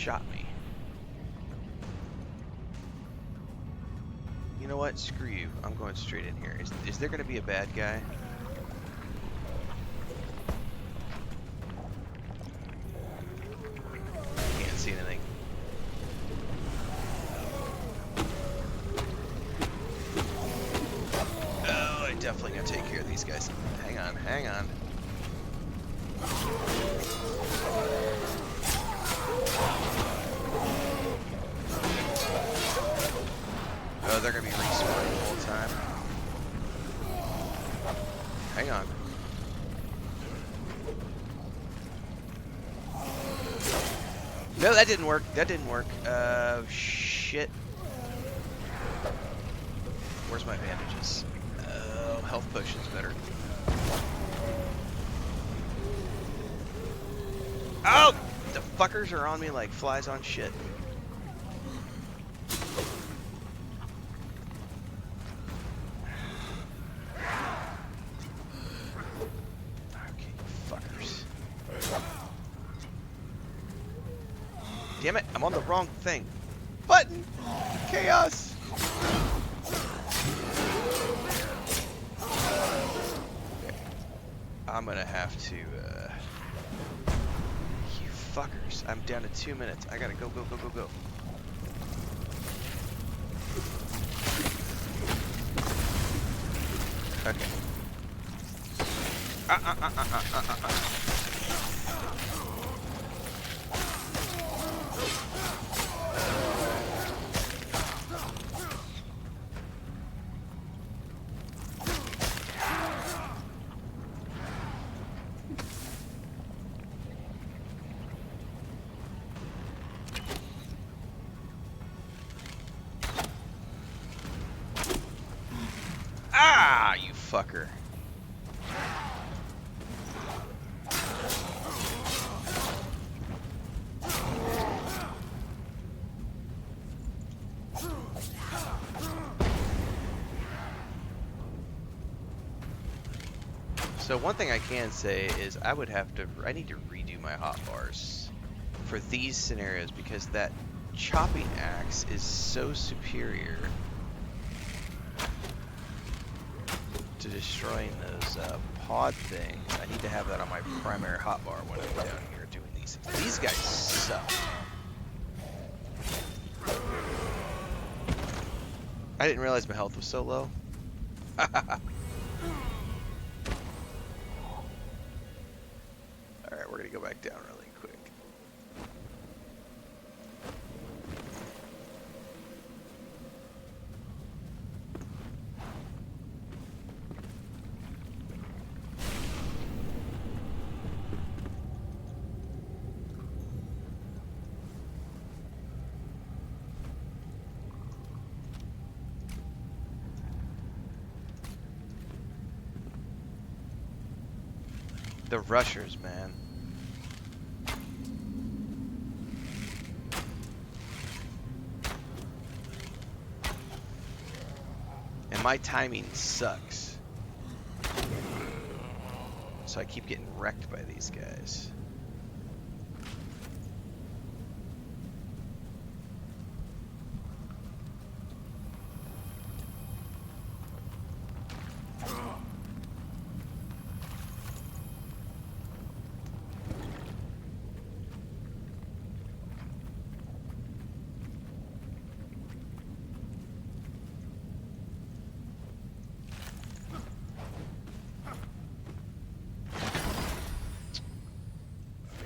shot me. You know what? Screw you. I'm going straight in here. Is there going to be a bad guy? Can't see anything. Oh, I definitely got to take care of these guys. Hang on, hang on. Oh, they're going to be respawning the whole time. Hang on. No, that didn't work. That didn't work. Shit. Where's my bandages? Oh, health potion's better. Oh! The fuckers are on me like flies on shit. Damn it, I'm on the wrong thing. Button! Chaos! Okay. I'm gonna have to, you fuckers. I'm down to 2 minutes. I gotta go, go, go, go, go. Okay. Ah, you fucker. So one thing I can say is I need to redo my hotbars for these scenarios because that chopping axe is so superior to destroying those pod things. I need to have that on my primary hotbar when I'm down here doing these things. These guys suck. I didn't realize my health was so low. Alright, we're gonna go back down really quick. The rushers, man. And my timing sucks. So I keep getting wrecked by these guys.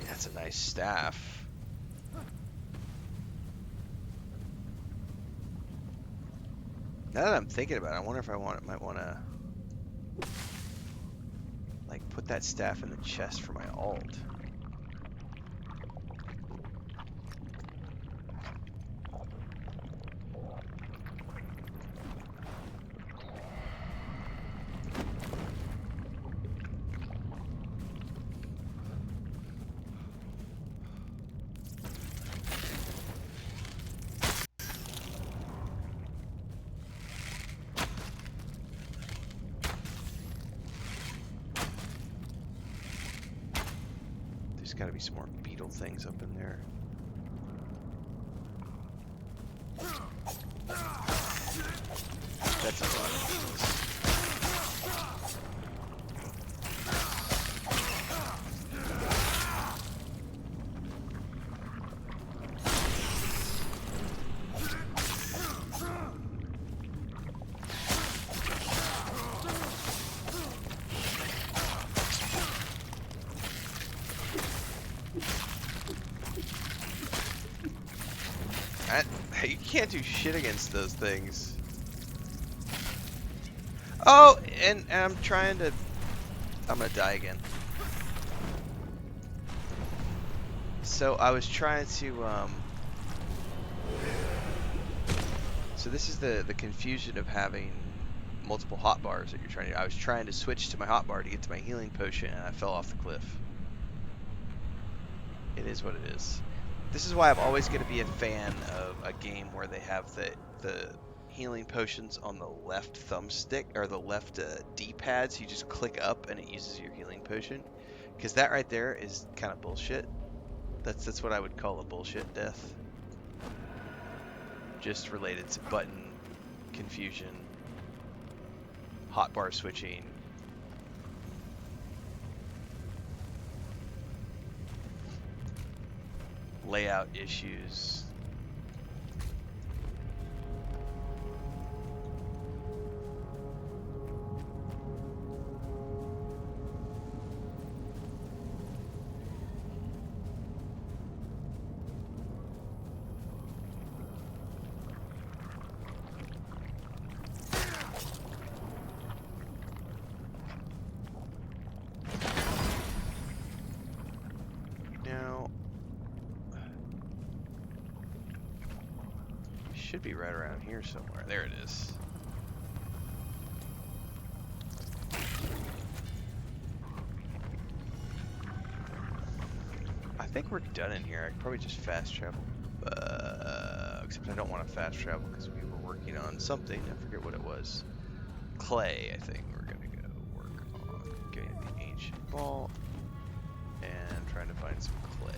That's a nice staff. Now that I'm thinking about it, I wonder if I might want to like put that staff in the chest for my alt. There's got to be some more beetle things up in there. You can't do shit against those things. Oh, and I'm trying to... I'm gonna die again. So I was trying to, So this is the confusion of having multiple hotbars that you're trying to... I was trying to switch to my hotbar to get to my healing potion, and I fell off the cliff. It is what it is. This is why I'm always going to be a fan of a game where they have the healing potions on the left thumbstick or the left D-pad, so you just click up and it uses your healing potion. Because that right there is kind of bullshit. That's what I would call a bullshit death. Just related to button confusion, hotbar switching. Layout issues. Now, should be right around here somewhere. There it is. I think we're done in here. I could probably just fast travel. Except I don't want to fast travel because we were working on something. I forget what it was. Clay, I think. We're going to go work on getting the ancient vault and trying to find some clay.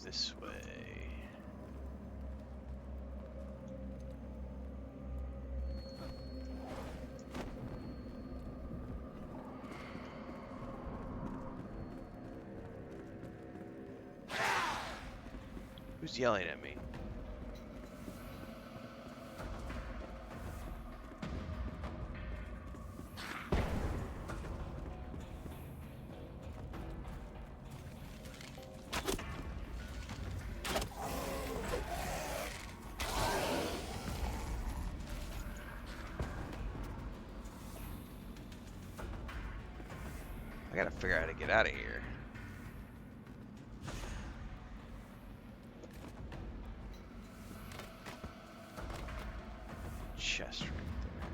This way. Who's yelling at me? I gotta figure out how to get out of here. Chest right there.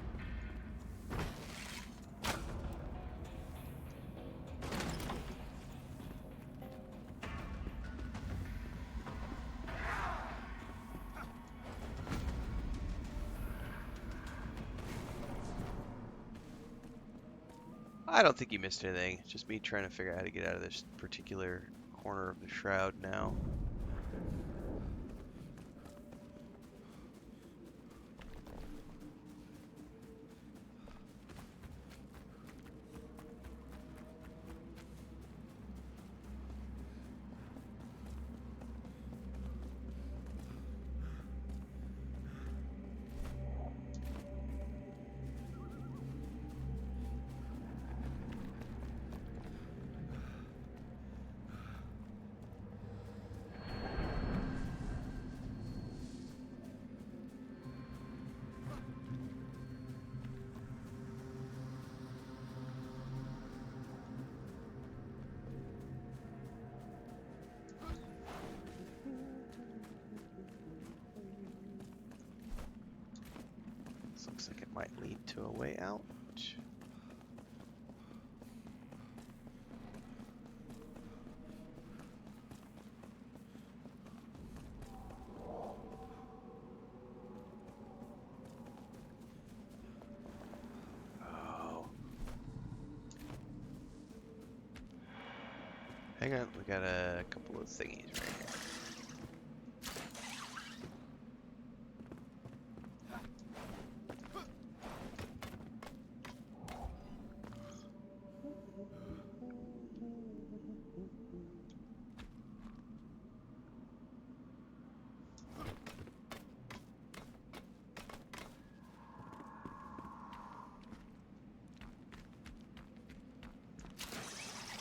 I don't think you missed anything. It's just me trying to figure out how to get out of this particular corner of the shroud now. This looks like it might lead to a way out. Hang on, we got a couple of thingies right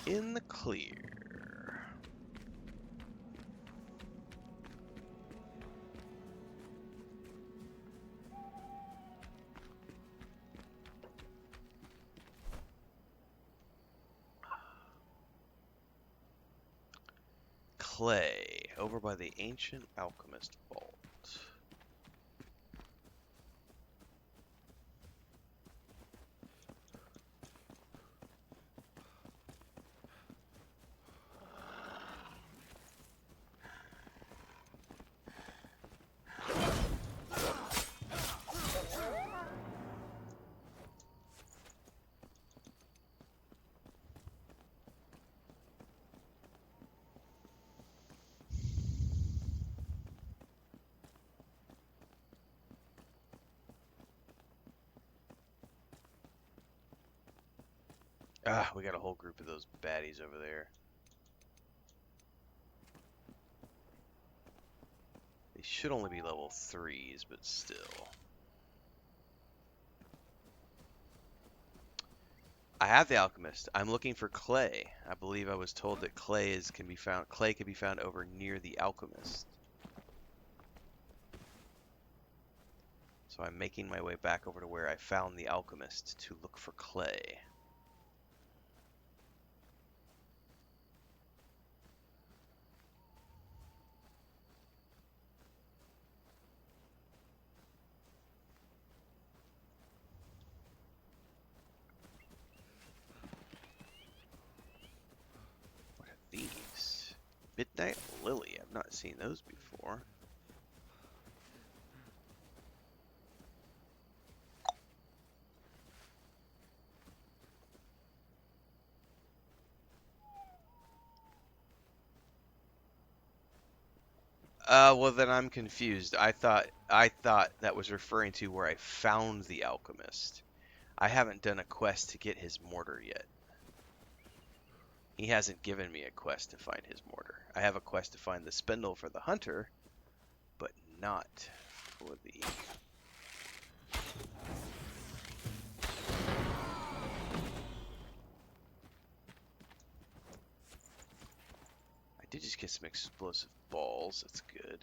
here. In the clear. Clay, over by the ancient alchemist vault. Ah, we got a whole group of those baddies over there. They should only be level 3s, but still. I have the alchemist. I'm looking for clay. I believe I was told that clay can be found over near the alchemist. So I'm making my way back over to where I found the alchemist to look for clay. What are these? Midnight Lily. I've not seen those before. Well then I'm confused. I thought that was referring to where I found the alchemist. I haven't done a quest to get his mortar yet. He hasn't given me a quest to find his mortar. I have a quest to find the spindle for the hunter, but not for the... I did just get some explosive balls. That's good.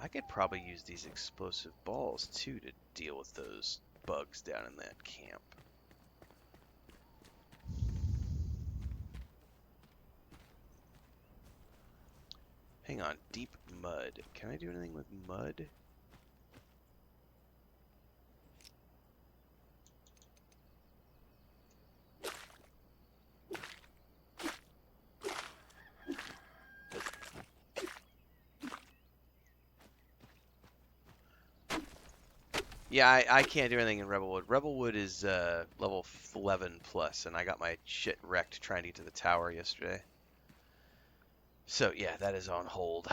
I could probably use these explosive balls too to deal with those bugs down in that camp. Hang on, deep mud. Can I do anything with mud? Yeah, I can't do anything in Rebelwood. Rebelwood is level 11 plus, and I got my shit wrecked trying to get to the tower yesterday. So yeah, that is on hold.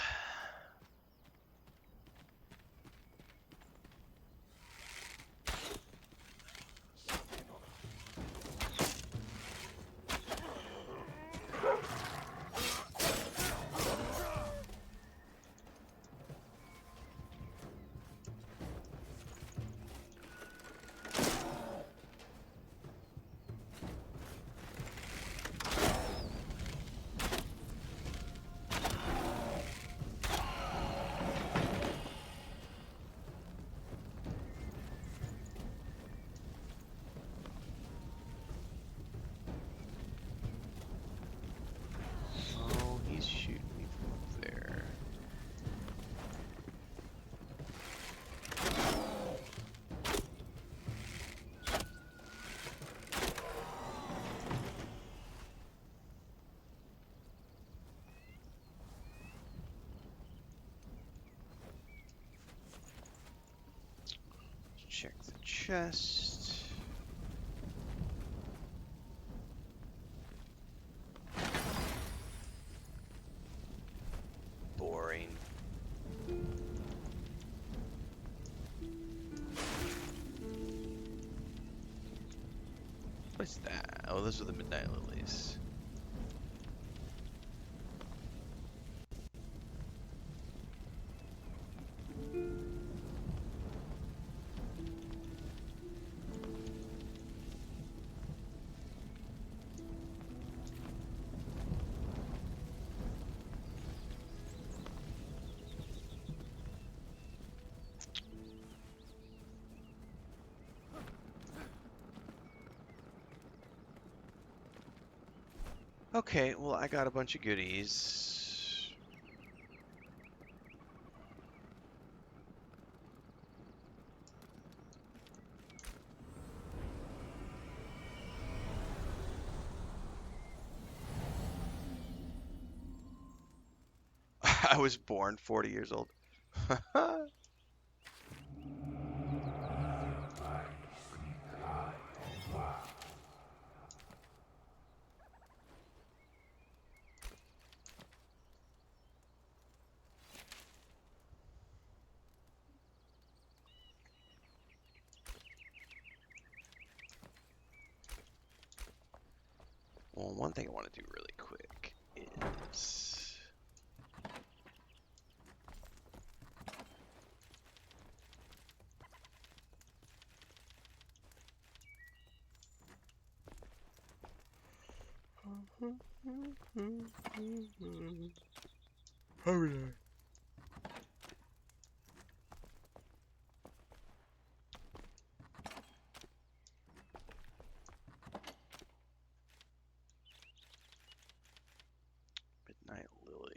chest. Boring. What's that? Oh, those are the midnight lilies. Okay, well, I got a bunch of goodies. I was born 40 years old. Well, one thing I want to do really quick is... Hurry. Midnight Lily.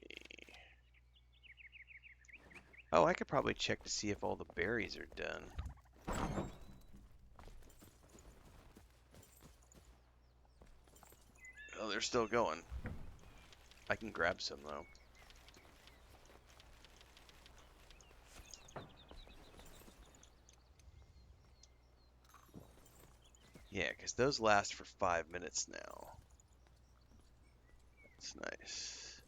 Oh, I could probably check to see if all the berries are done. Oh, they're still going. I can grab some, though. Yeah, because those last for 5 minutes now. That's nice.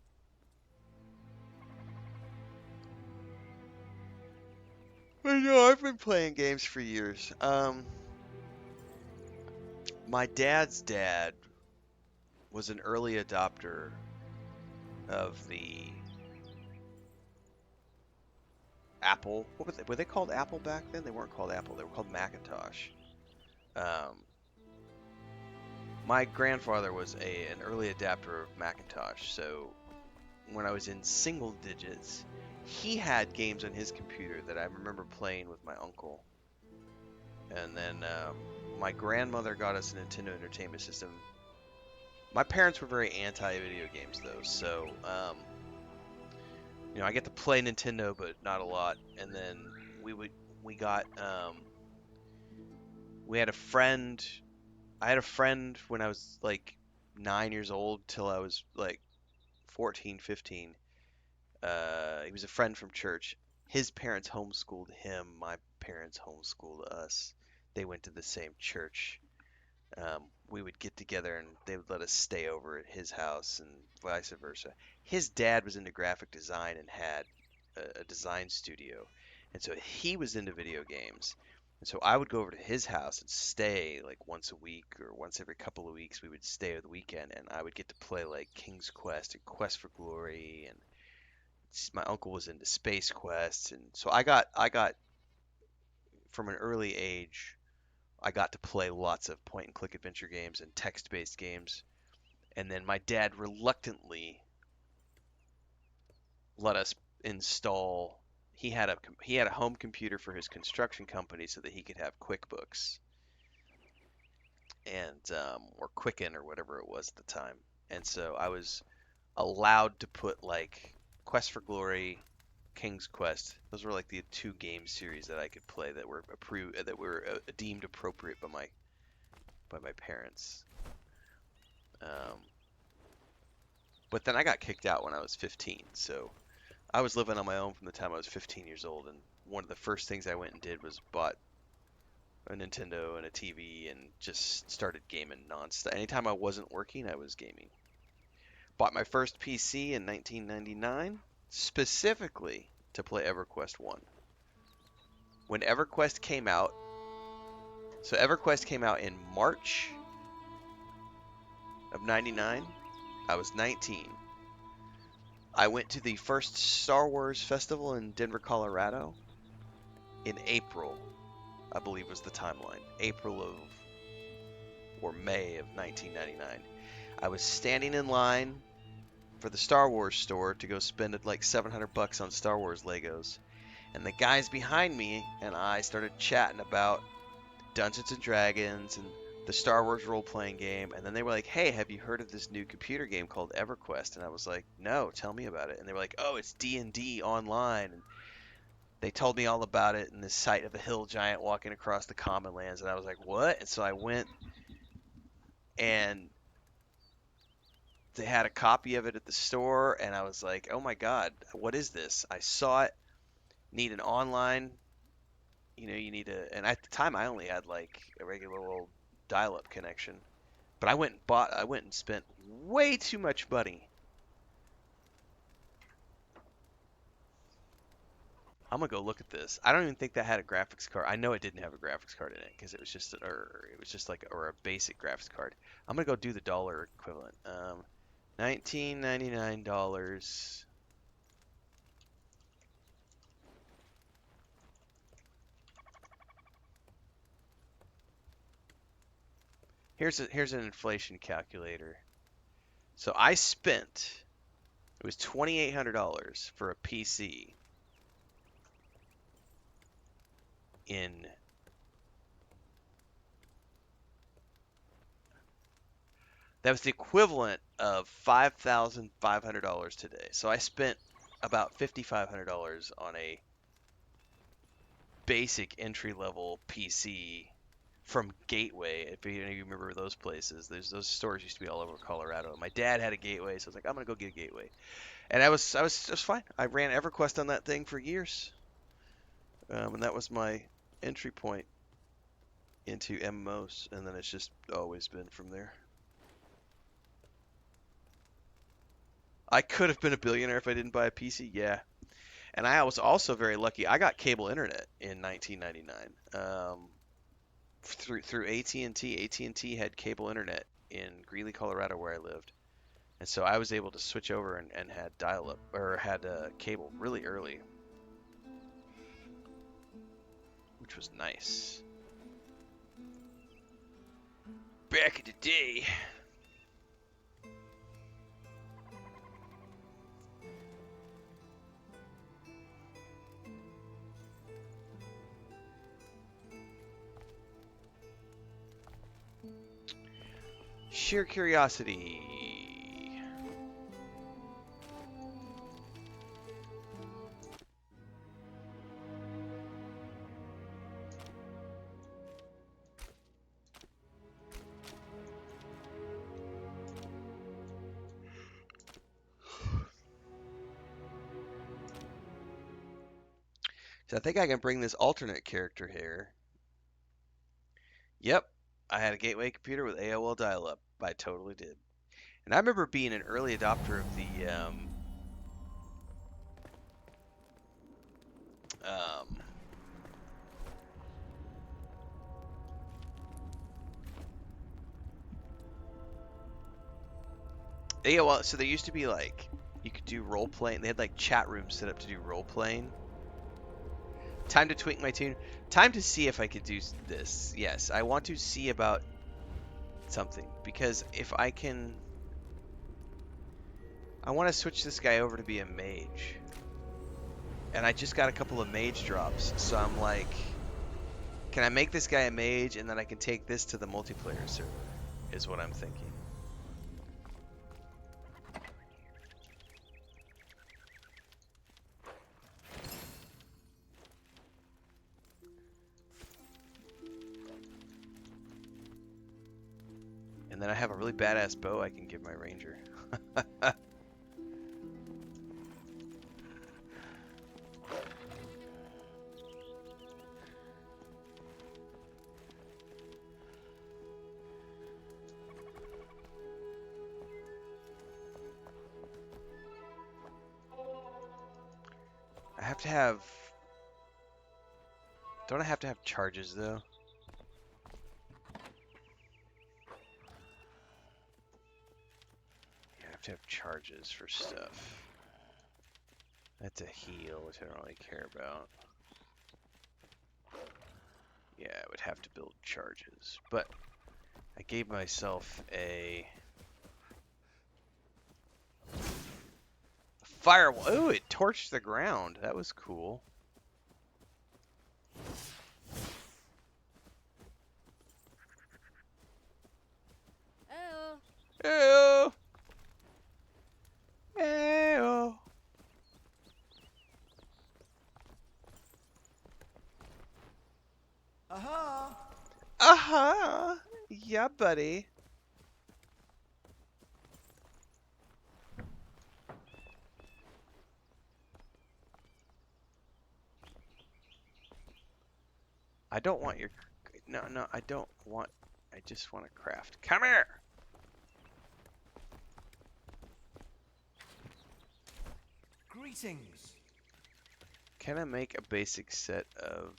I know, I've been playing games for years. My dad's dad was an early adopter of the Apple. What were they called Apple back then? They weren't called Apple. They were called Macintosh. Um, my grandfather was an early adapter of Macintosh, so when I was in single digits, he had games on his computer that I remember playing with my uncle. And then my grandmother got us a Nintendo Entertainment System. My parents were very anti-video games, though, so I get to play Nintendo, but not a lot. And then we got we had a friend. I had a friend when I was like 9 years old till I was like 14, 15. He was a friend from church. His parents homeschooled him. My parents homeschooled us. They went to the same church. We would get together and they would let us stay over at his house and vice versa. His dad was into graphic design and had a design studio. And so he was into video games. And so I would go over to his house and stay like once a week or once every couple of weeks. We would stay over the weekend and I would get to play like King's Quest and Quest for Glory, and my uncle was into Space Quest, and so I got from an early age I got to play lots of point and click adventure games and text-based games. And then my dad reluctantly let us install. He had a home computer for his construction company so that he could have QuickBooks and or Quicken or whatever it was at the time. And so I was allowed to put like Quest for Glory, King's Quest. Those were like the two game series that I could play that were approved, that were deemed appropriate by my parents. Um, but then I got kicked out when I was 15, so I was living on my own from the time I was 15 years old. And one of the first things I went and did was bought a Nintendo and a TV and just started gaming nonstop. Anytime I wasn't working, I was gaming. Bought my first PC in 1999, specifically to play EverQuest 1. When EverQuest came out, so EverQuest came out in March of 99. I was 19. I went to the first Star Wars festival in Denver, Colorado in April, I believe was the timeline. April of, or May of 1999. I was standing in line for the Star Wars store to go spend like $700 on Star Wars Legos. And the guys behind me and I started chatting about Dungeons and Dragons and the Star Wars role-playing game. And then they were like, hey, have you heard of this new computer game called EverQuest? And I was like, no, tell me about it. And they were like, oh, it's D&D online. And they told me all about it in this sight of a hill giant walking across the common lands. And I was like, what? And so I went, and they had a copy of it at the store. And I was like, oh my God, what is this? I saw it. Need an online, you need a, and at the time I only had like a regular old dial-up connection. But I went and spent way too much money. I'm gonna go look at this. I don't even think that had a graphics card. I know it didn't have a graphics card in it because it was just, or it was just like, or a basic graphics card. I'm gonna go do the dollar equivalent. $19.99. Here's an inflation calculator. So I spent, it was $2,800 for a PC in, that was the equivalent of $5,500 today. So I spent about $5,500 on a basic entry-level PC from Gateway. If any of you remember those places, those stores used to be all over Colorado. My dad had a Gateway, so I was like, I'm gonna go get a Gateway, and I was just fine. I ran EverQuest on that thing for years, and that was my entry point into MMOs, and then it's just always been from there. I could have been a billionaire if I didn't buy a PC, yeah. And I was also very lucky. I got cable internet in 1999 through AT&T. AT&T had cable internet in Greeley, Colorado, where I lived, and so I was able to switch over and had dial-up or had cable really early, which was nice. Back in the day. Sheer curiosity. So I think I can bring this alternate character here. Yep, I had a gateway computer with AOL dial-up. I totally did. And I remember being an early adopter of the AOL. So there used to be like, you could do role playing. They had like chat rooms set up to do role playing. Time to tweak my tune. Time to see if I could do this. Yes, I want to see about something, because if I can, I want to switch this guy over to be a mage. And I just got a couple of mage drops, so I'm like, can I make this guy a mage and then I can take this to the multiplayer server, is what I'm thinking. And then I have a really badass bow I can give my ranger. have to have... Don't I have to have charges, though? Yeah, I have to have charges for stuff. That's a heal, which I don't really care about. Yeah, I would have to build charges. But I gave myself a firewall. Ooh, it torched the ground. That was cool. Ew. Ew. Aha! Uh-huh. Yeah, buddy. I don't want your... No, I don't want... I just want to craft. Come here! Greetings. Can I make a basic set of...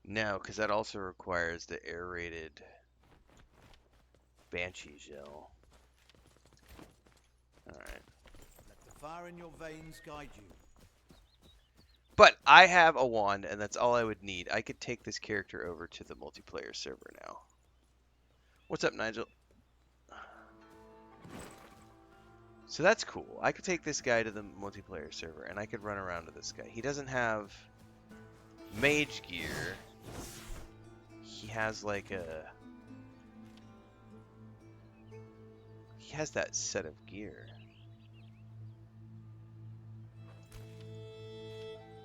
No, because that also requires the aerated Banshee gel. Alright. Let the fire in your veins guide you. But I have a wand, and that's all I would need. I could take this character over to the multiplayer server now. What's up, Nigel? So that's cool. I could take this guy to the multiplayer server, and I could run around with this guy. He doesn't have mage gear. He has like a... He has that set of gear.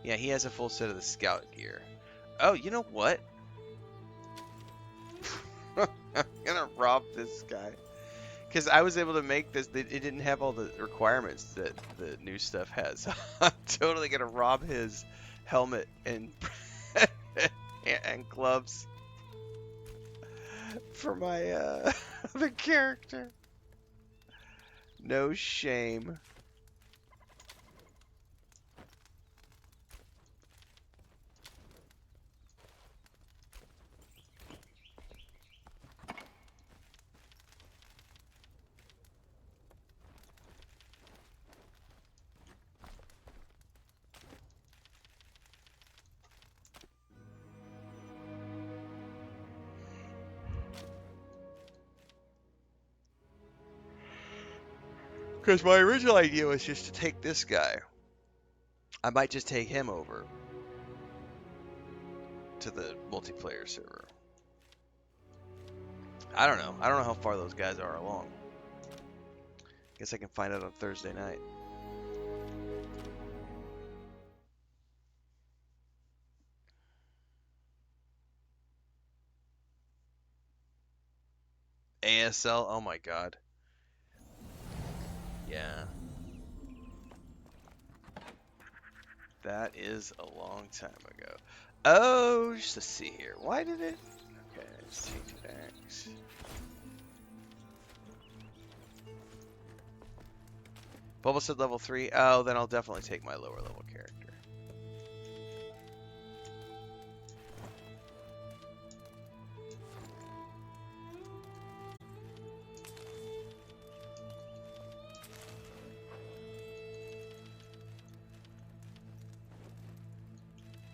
Yeah, he has a full set of the scout gear. Oh, you know what? I'm gonna rob this guy. Because I was able to make this, it didn't have all the requirements that the new stuff has. I'm totally gonna rob his helmet and and gloves for my the character. No shame. Because my original idea was just to take this guy. I might just take him over to the multiplayer server. I don't know. I don't know how far those guys are along. Guess I can find out on Thursday night. ASL? Oh my god. Yeah. That is a long time ago. Oh, just to see here. Why did it? Okay, let's change it X. Bubble said level 3. Oh, then I'll definitely take my lower level character.